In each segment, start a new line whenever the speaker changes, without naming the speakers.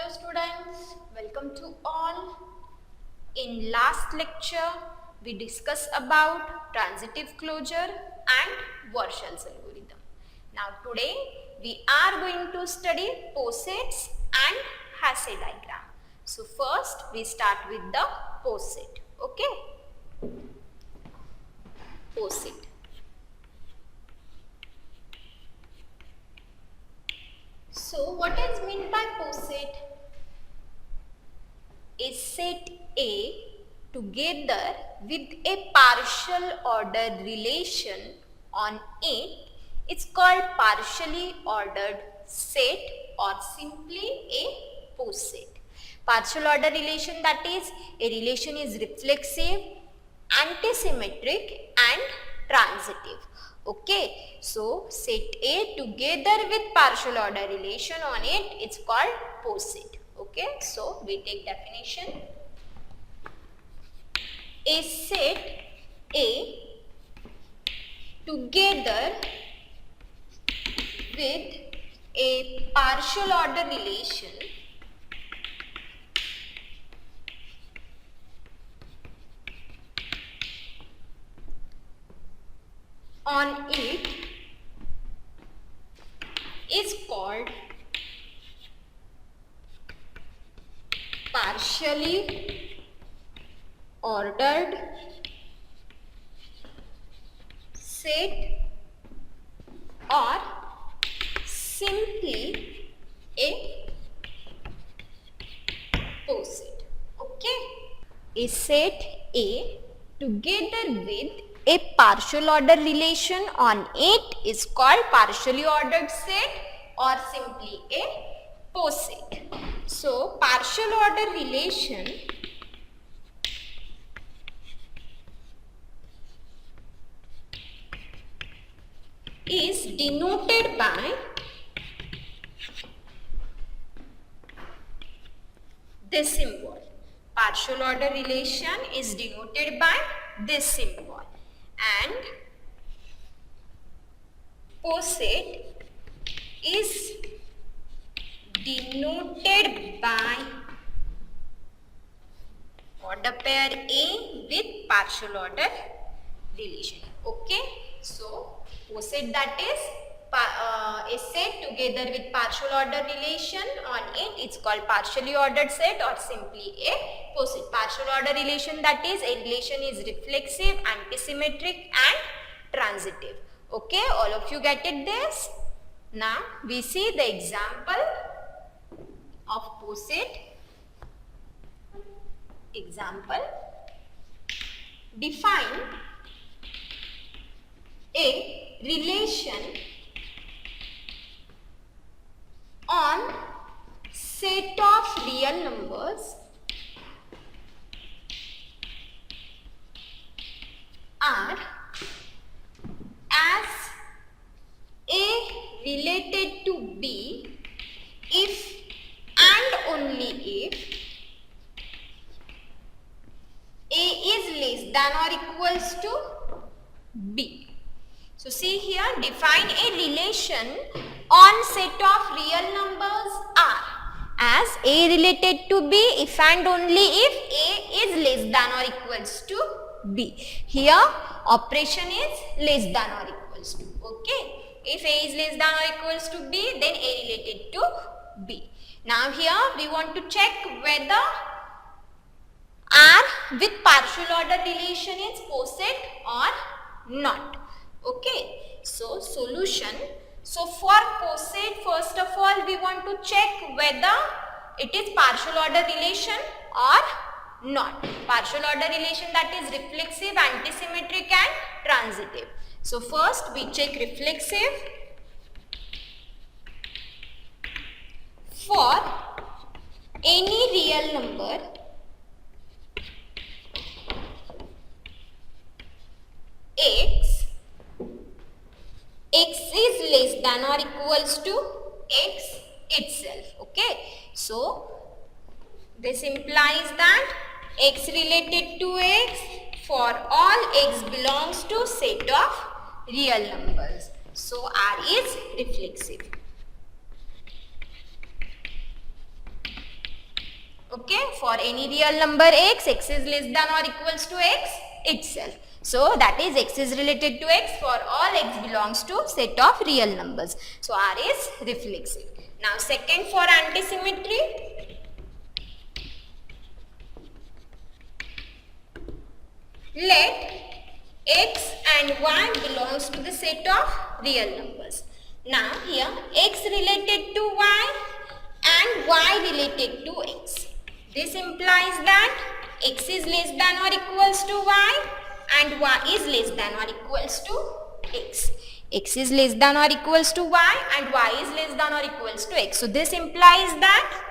Hello students, welcome to all. In last lecture, we discussed about transitive closure and Warshall's algorithm. Now today, we are going to study posets and Hasse diagram. So first, we start with the poset. Okay? Poset. So what is meant by poset? A set A together with a partial order relation on it is called partially ordered set or simply a poset. Partial order relation, that is, a relation is reflexive, antisymmetric and transitive. Okay, so set A together with partial order relation on it, it's called poset. Okay, so we take definition. A set A together with a partial order relation on it is called partially ordered set or simply a poset. Okay, a set A together with a partial order relation on it is called partially ordered set or simply a poset. So partial order relation is denoted by this symbol. Partial order relation is denoted by this symbol, and poset is denoted by order pair A with partial order relation. Okay, so poset, that is a set together with partial order relation on it, it's called partially ordered set or simply a poset. Partial order relation, that is, a relation is reflexive, antisymmetric and transitive. Okay, all of you get it this? Now we see the example of poset. Example: define a relation on set of real numbers are as A related to B if and only if A is less than or equals to B. So see here, define a relation on set of real numbers are as A related to B if and only if A is less than or equals to B. Here operation is less than or equals to. Okay. If A is less than or equals to B, then A related to B. Now here we want to check whether R with partial order relation is poset or not. Okay, so solution. So for poset, first of all we want to check whether it is partial order relation or not. Partial order relation, that is reflexive, antisymmetric and transitive. So first we check reflexive. For any real number x is less than or equals to x itself. Okay, so this implies that x related to x for all x belongs to set of real numbers. So R is reflexive. Okay, for any real number x is less than or equals to x itself. So that is x is related to x for all x belongs to set of real numbers. So R is reflexive. Now second, for antisymmetry. Let x and y belongs to the set of real numbers. Now here x related to y and y related to x. This implies that x is less than or equals to y and y is less than or equals to x. X is less than or equals to y and y is less than or equals to x. So this implies that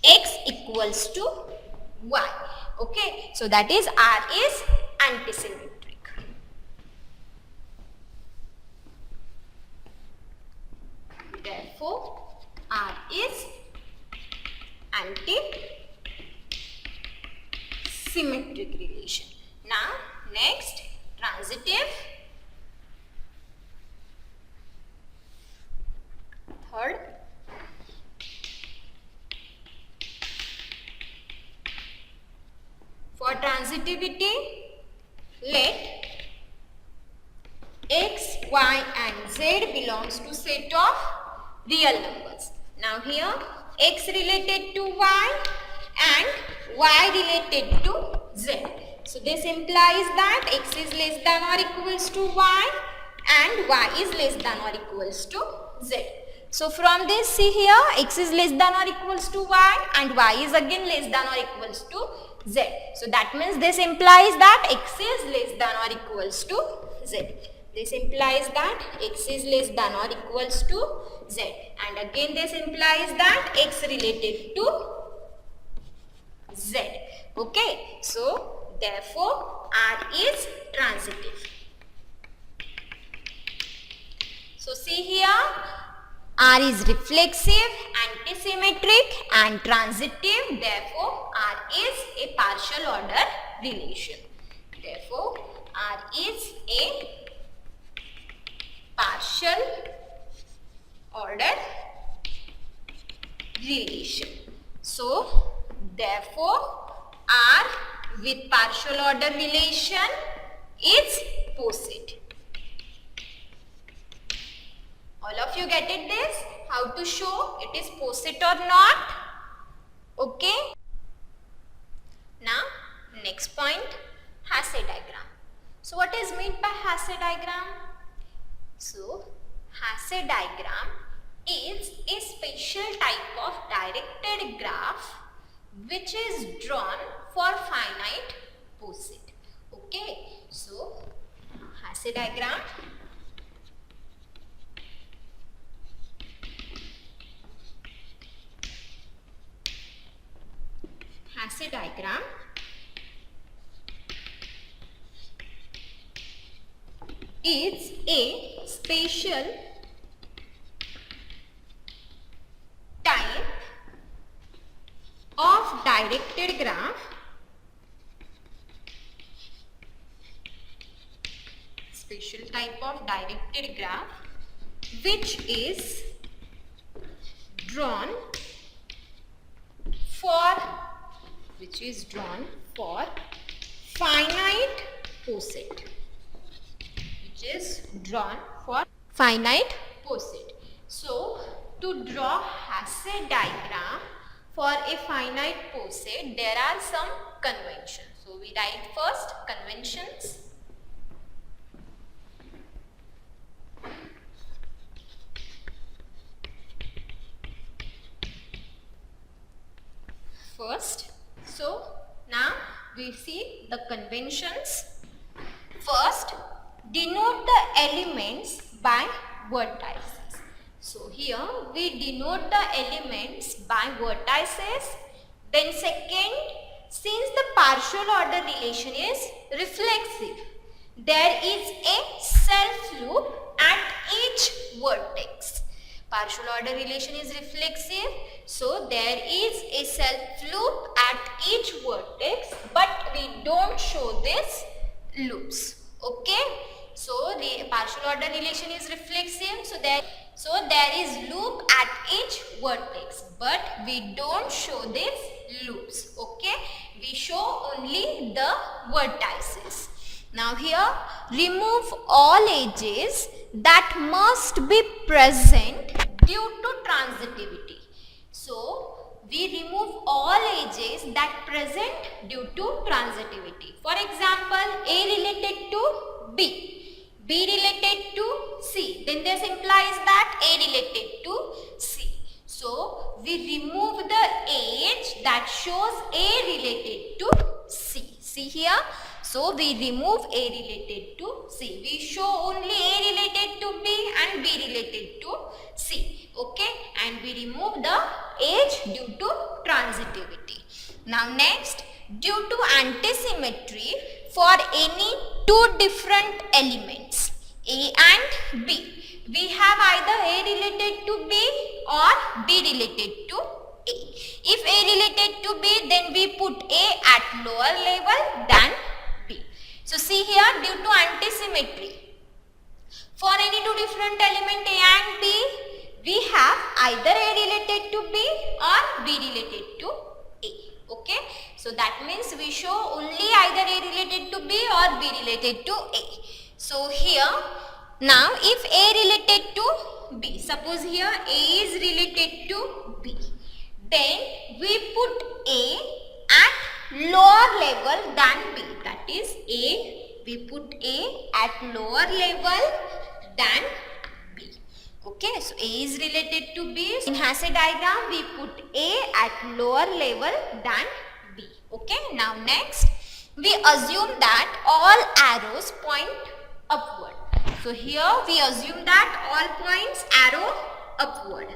x equals to y. Okay, so that is R is antisymmetric. Therefore, R is antisymmetric relation. Now, next, transitive. Third, for transitivity, let x, y and z belongs to set of real numbers. Now here x related to y and y related to z. So this implies that x is less than or equals to y and y is less than or equals to z. So from this, see here, x is less than or equals to y and y is again less than or equals to z. So that means this implies that x is less than or equals to z. This implies that x is less than or equals to z. And again this implies that x related to z. Okay. So therefore R is transitive. So see here, R is reflexive, antisymmetric and transitive. Therefore, R is a partial order relation. Therefore, R is a partial order relation. So, therefore, R with partial order relation is poset. All of you get it this? How to show it is poset or not? Okay. Now, next point, Hasse diagram. So, what is meant by Hasse diagram? So, Hasse diagram is a special type of directed graph which is drawn for finite poset. Okay. So, Hasse diagram. Hasse diagram is a special type of directed graph which is drawn for finite poset. So, to draw Hasse diagram for a finite poset, there are some conventions. So, we write first conventions. First, so now we see the conventions. First, denote the elements by vertices. So here we denote the elements by vertices. Then second, since the partial order relation is reflexive, there is a self loop at each vertex. Partial order relation is reflexive, so there is a self loop at each vertex, but we don't show this loops. Okay, so the partial order relation is reflexive, So there is loop at each vertex, but we don't show these loops. Okay, we show only the vertices. Now here, remove all edges that must be present due to transitivity. So we remove all edges that present due to transitivity. For example, A related to B, B related to C, then this implies that A related to C. So we remove the edge that shows A related to C. See here, so we remove A related to C. We show only A related to B and B related to C. Okay, and we remove the edge due to transitivity. Now next, due to antisymmetry for any two different elements A and B, we have either A related to B or B related to A. If A related to B, then we put A at lower level than B. So see here, due to antisymmetry, for any two different element A and B, we have either A related to B or B related to A. Okay, so that means we show only either A related to B or B related to A. So here, now if A related to B, suppose here A is related to B, then we put A at lower level than B. That is A, we put A at lower level than B. Okay, so A is related to B. In Hasse diagram, we put A at lower level than B. Okay, now next, we assume that all arrows point upward. So here we assume that all points arrow upward.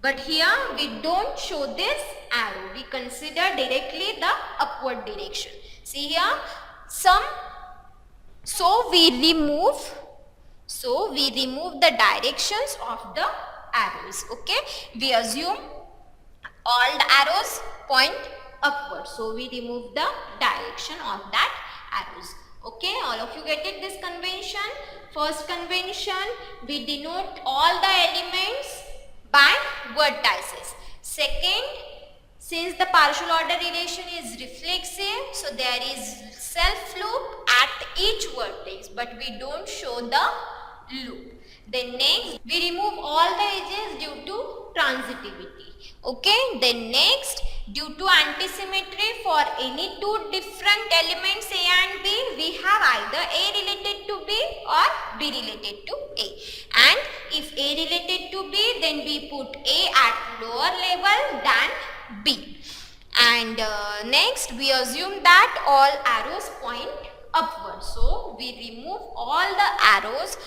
But here we don't show this arrow. We consider directly the upward direction. See here, so we remove the directions of the arrows. Okay, we assume all the arrows point upward, so we remove the direction of that arrows. Okay, all of you get it, this convention? First convention, we denote all the elements by vertices. Second, since the partial order relation is reflexive, so there is self loop at each vertex, but we don't show the loop. Then next, we remove all the edges due to transitivity. Okay, then next, due to antisymmetry for any two different elements A and B, we have either A related to B or B related to A. And if A related to B, then we put A at lower level than B. And next, we assume that all arrows point upward. So we remove all the arrows,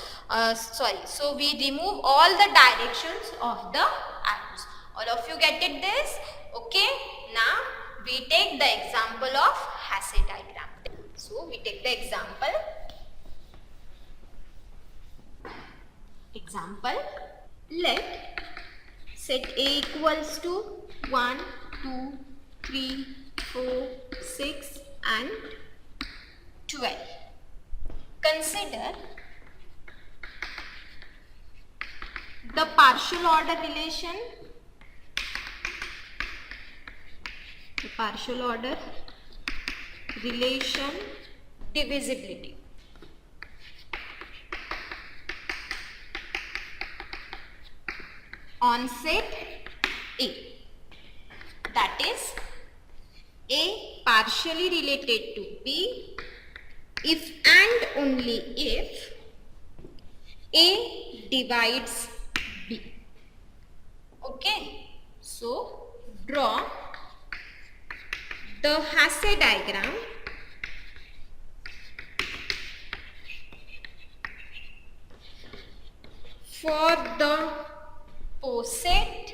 so we remove all the directions of the arrows. All of you get it this? Okay, now we take the example of Hasse diagram. So we take the example. Let set A equals to 1, 2, 3, 4, 6 and 12. Consider the partial order relation, divisibility. On set A, that is A partially related to B if and only if A divides B. Okay, so draw the Hasse diagram for the poset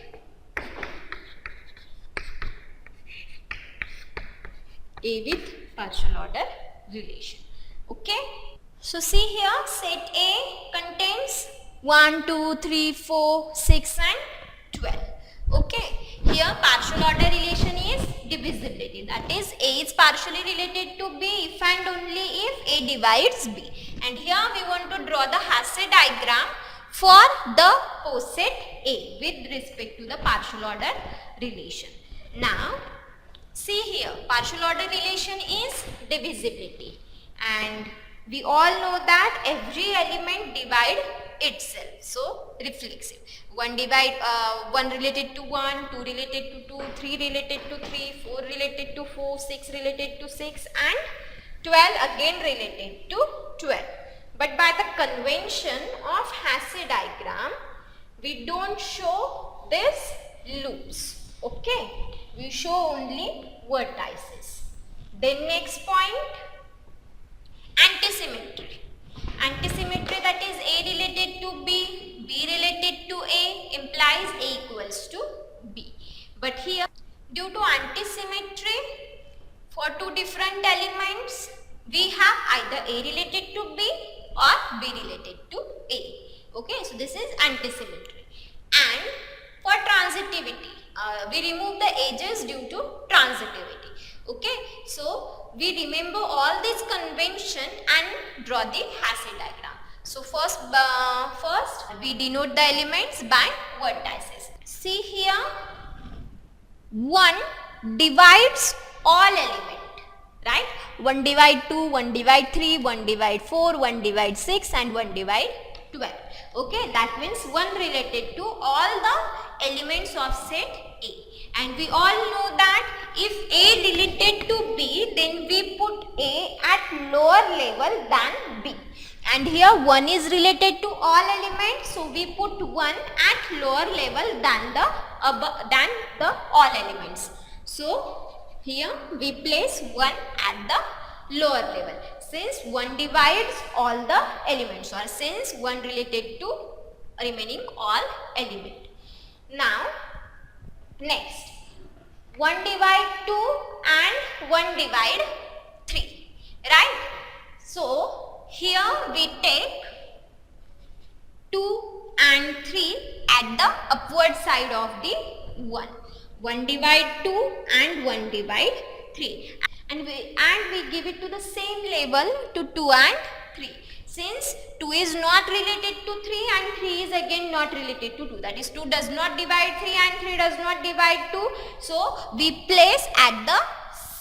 A with partial order relation. Okay, so see here, set A contains 1, 2, 3, 4, 6 and 12. Okay, here partial order relation is divisibility, that is A is partially related to B if and only if A divides B. And here we want to draw the Hasse diagram for the post set A with respect to the partial order relation. Now see here, partial order relation is divisibility, and we all know that every element divide itself, so reflexive. One related to 1, 2 related to 2, 3 related to 3, 4 related to 4, 6 related to 6, and 12 again related to 12. But by the convention of Hasse diagram, we don't show this loops. Okay, we show only vertices. Then next point, antisymmetry. Antisymmetry, that is A related to B, B related to A, implies A equals to B. But here, due to antisymmetry, for two different elements, we have either A related to B or B related to A. Okay, so this is antisymmetry. And for transitivity, we remove the edges due to transitivity. Okay, so we remember all this convention and draw the Hasse diagram. So first we denote the elements by vertices. See here, 1 divides all elements, right? 1 divide 2, 1 divide 3, 1 divide 4, 1 divide 6, and 1 divide 12. Okay, that means 1 related to all the elements of set A. And we all know that if A related to B, then we put A at lower level than B. And here 1 is related to all elements, so we put 1 at lower level than the all elements. So here we place 1 at the lower level, since 1 divides all the elements, or since 1 related to remaining all element. Now next, 1 divide 2 and 1 divide 3, right? So here we take 2 and 3 at the upward side of the 1. 1 divide 2 and 1 divide 3. And we give it to the same label to 2 and 3. Since 2 is not related to 3 and 3 is again not related to 2. That is, 2 does not divide 3 and 3 does not divide 2. So we place at the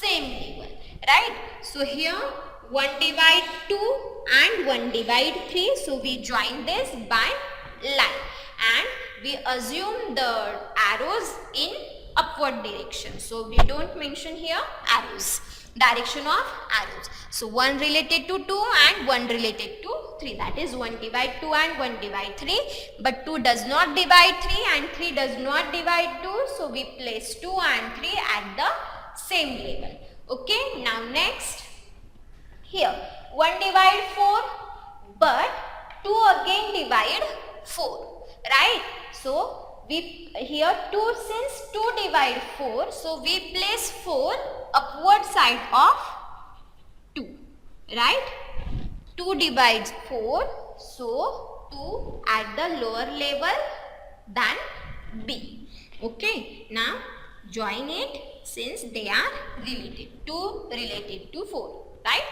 same label, right? So here 1 divide 2 and 1 divide 3. So we join this by line, and we assume the arrows in upward direction. So we don't mention here arrows, direction of arrows. So 1 related to 2 and 1 related to 3. That is 1 divide 2 and 1 divide 3. But 2 does not divide 3 and 3 does not divide 2. So we place 2 and 3 at the same level. Okay, now next, here 1 divide 4, but 2 again divide 4, right? So we here 2, since 2 divide 4, so we place 4 upward side of 2, right? 2 divides 4, so 2 at the lower level than B. Okay, now join it since they are related. 2 related to 4, right?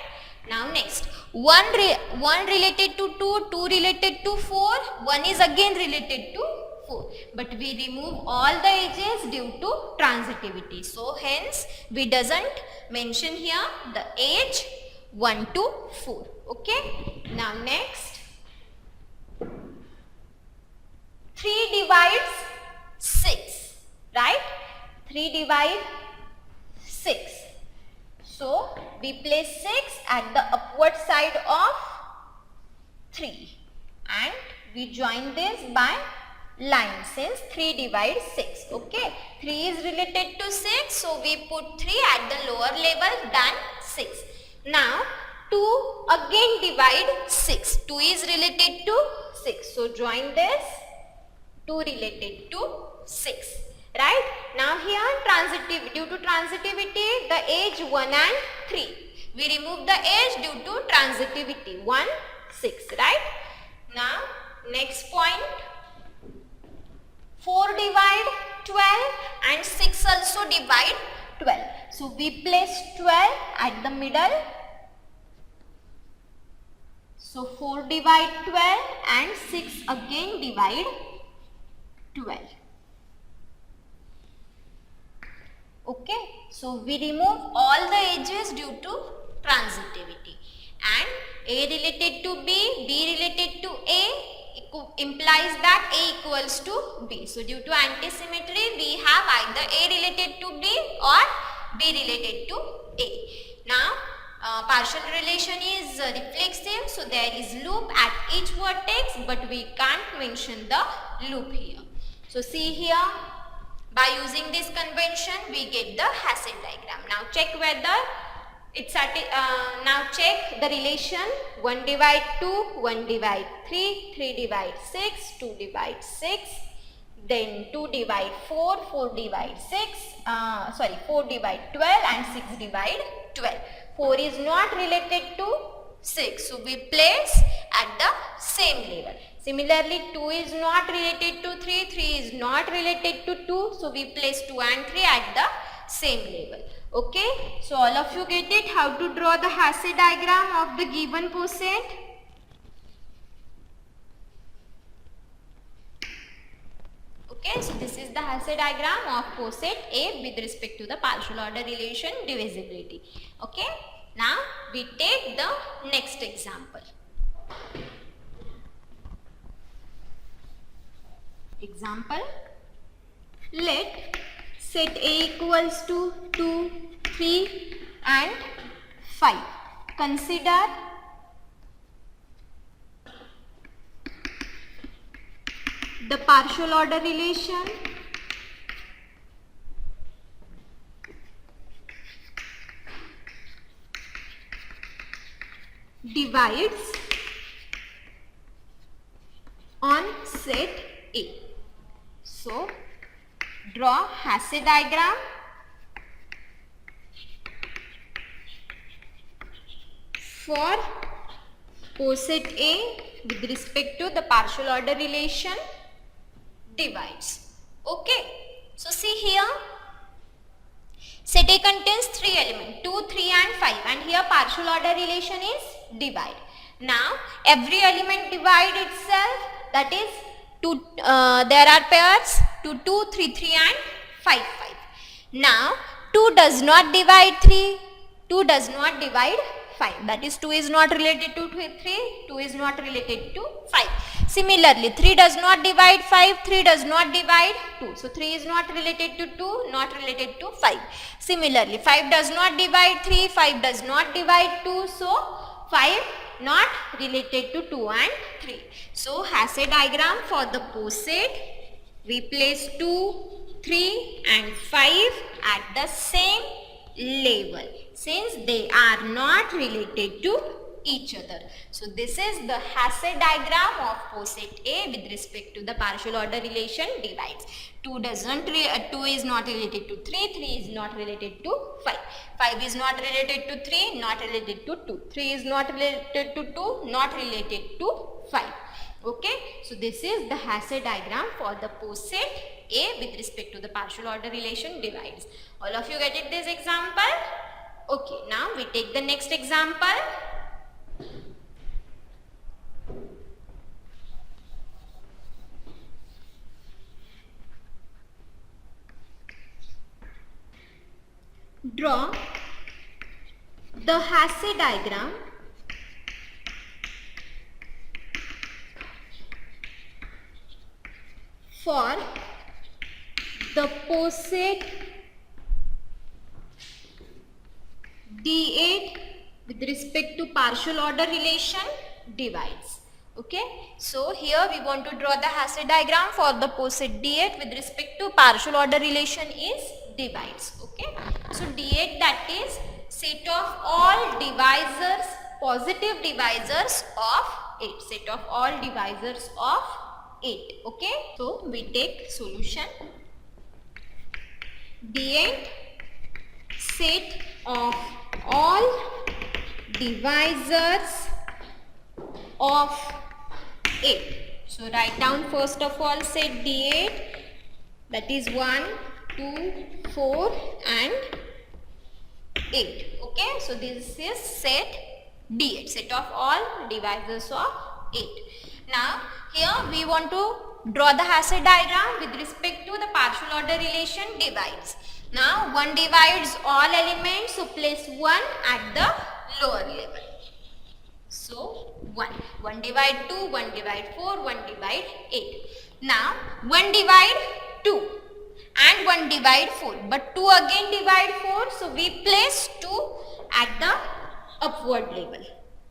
Now next, 1 related to 2, 2 related to 4, 1 is again related to 4. But we remove all the edges due to transitivity. So hence we doesn't mention here the edge 1 to 4. Okay. Now next, 3 divides 6, right? 3 divide 6. So we place 6 at the upward side of 3, and we join this by line, since 3 divides 6. Okay, 3 is related to 6, so we put 3 at the lower level than 6. Now 2 again divide 6. 2 is related to 6, so join this, 2 related to 6, right? Now here due to transitivity, the edge 1 and 3. We remove the edge due to transitivity, 1, 6, right? Now next point, 4 divide 12 and 6 also divide 12. So we place 12 at the middle So 4 divide 12 and 6 again divide 12. Okay, so we remove all the edges due to transitivity, and A related to B related to A implies that A equals to B. So due to antisymmetry, we have either A related to B or B related to A. Now partial relation is reflexive, so there is loop at each vertex, but we can't mention the loop here. So see here, by using this convention we get the Hasse diagram. Now check whether it's now check the relation 1 divide 2, 1 divide 3, 3 divide 6, 2 divide 6, then 2 divide 4, 4 divide 4 divide 12 and 6 divide 12. 4 is not related to 6, so we place at the same level. Similarly, 2 is not related to 3, 3 is not related to 2, so we place 2 and 3 at the same level. Okay, so all of you get it, how to draw the Hasse diagram of the given poset? Okay, so this is the Hasse diagram of poset A with respect to the partial order relation divisibility. Okay, now we take the next example. Example, let set A equals to 2, 3 and 5. Consider the partial order relation divides on set A. So draw Hasse diagram for poset A with respect to the partial order relation divides. Okay, so see here, set A contains 3 elements, 2, 3 and 5, and here partial order relation is divide. Now every element divide itself, that is there are pairs 2, 2, 3, 3 and 5, 5. Now 2 does not divide 3, 2 does not divide 5, that is 2 is not related to 3, 2 is not related to 5. Similarly, 3 does not divide 5, 3 does not divide 2. So 3 is not related to 2, not related to 5. Similarly, 5 does not divide 3, 5 does not divide 2. So 5 not related to 2 and 3. So Hasse diagram for the poset, we place 2, 3 and 5 at the same level since they are not related to each other. So this is the Hasse diagram of poset A with respect to the partial order relation divides. 2 is not related to 3, 3 is not related to 5, 5 is not related to 3, not related to 2, 3 is not related to 2, not related to 5. Okay, so this is the Hasse diagram for the poset A with respect to the partial order relation divides. All of you get it this example? Okay, now we take the next example. Draw the Hasse diagram for the poset D8 with respect to partial order relation divides. Okay, so here we want to draw the Hasse diagram for the poset D8 with respect to partial order relation is divides. Okay, so D8, that is set of all divisors, positive divisors of 8, set of all divisors of 8. Okay, so we take solution D8 set of all divisors of 8. So write down first of all set D8, that is 1, 2, 4 and 8. Okay, so this is set D8, set of all divisors of 8. Now here we want to draw the Hasse diagram with respect to the partial order relation divides. Now 1 divides all elements, so place 1 at the lower level. So 1 divide 2, 1 divide 4, 1 divide 8. Now 1 divide 2 and 1 divide 4, but 2 again divide 4, so we place 2 at the upward level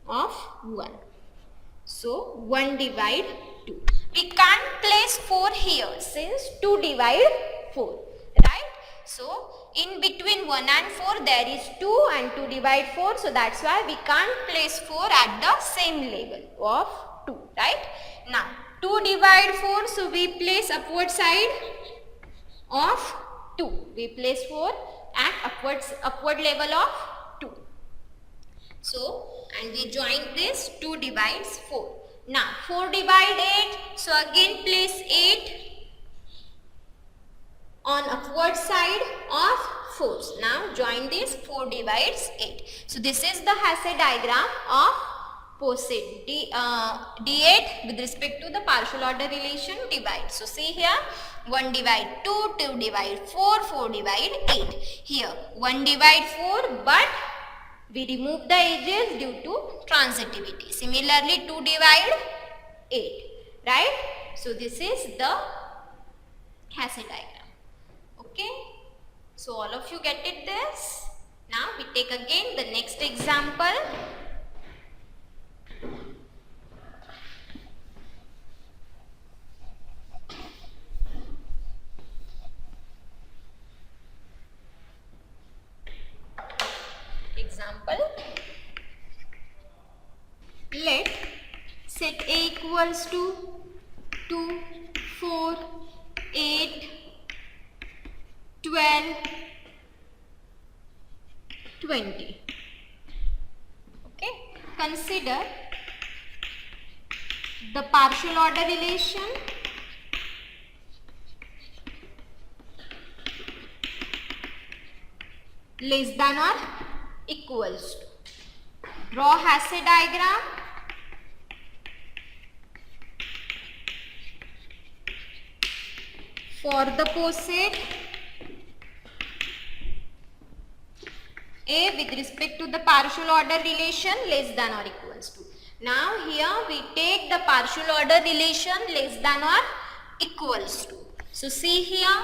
of 1. So 1 divide 2. We can't place 4 here since 2 divide 4, right? So in between 1 and 4 there is 2 and 2 divide 4, so that's why we can't place 4 at the same level of 2, right? Now 2 divide 4, so we place upward side of 2. We place 4 at upward level of 2. So, and we join this, 2 divides 4. Now 4 divide 8, so again place 8 on upward side of 4s. Now join this, 4 divides 8. So this is the Hasse diagram of POSIT D8 with respect to the partial order relation divide. So see here, 1 divide 2, 2 divide 4, 4 divide 8. Here 1 divide 4, but we remove the edges due to transitivity. Similarly 2 divide 8, right? So this is the Hasse diagram. Okay, so all of you get it this. Now we take again the next example. Let set A equals to 2, 4, 8, 12, 20. Okay, consider the partial order relation less than or equals to. Draw Hasse diagram. For the POSIT A with respect to the partial order relation less than or equals to. Now here we take the partial order relation less than or equals to. So see here,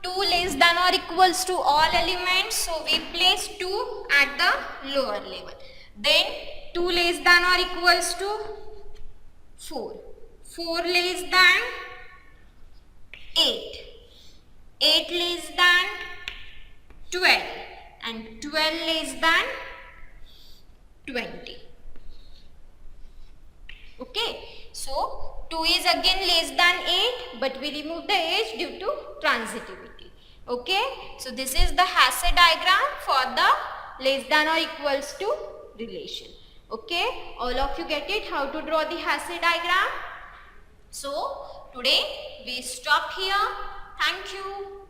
2 less than or equals to all elements, so we place 2 at the lower level. Then 2 less than or equals to 4, 4 less than 8, 8 less than 12 and 12 less than 20. Okay, so 2 is again less than 8, but we remove the edge due to transitivity. Okay, so this is the Hasse diagram for the less than or equals to relation. Okay, all of you get it how to draw the Hasse diagram. So today we stop here. Thank you.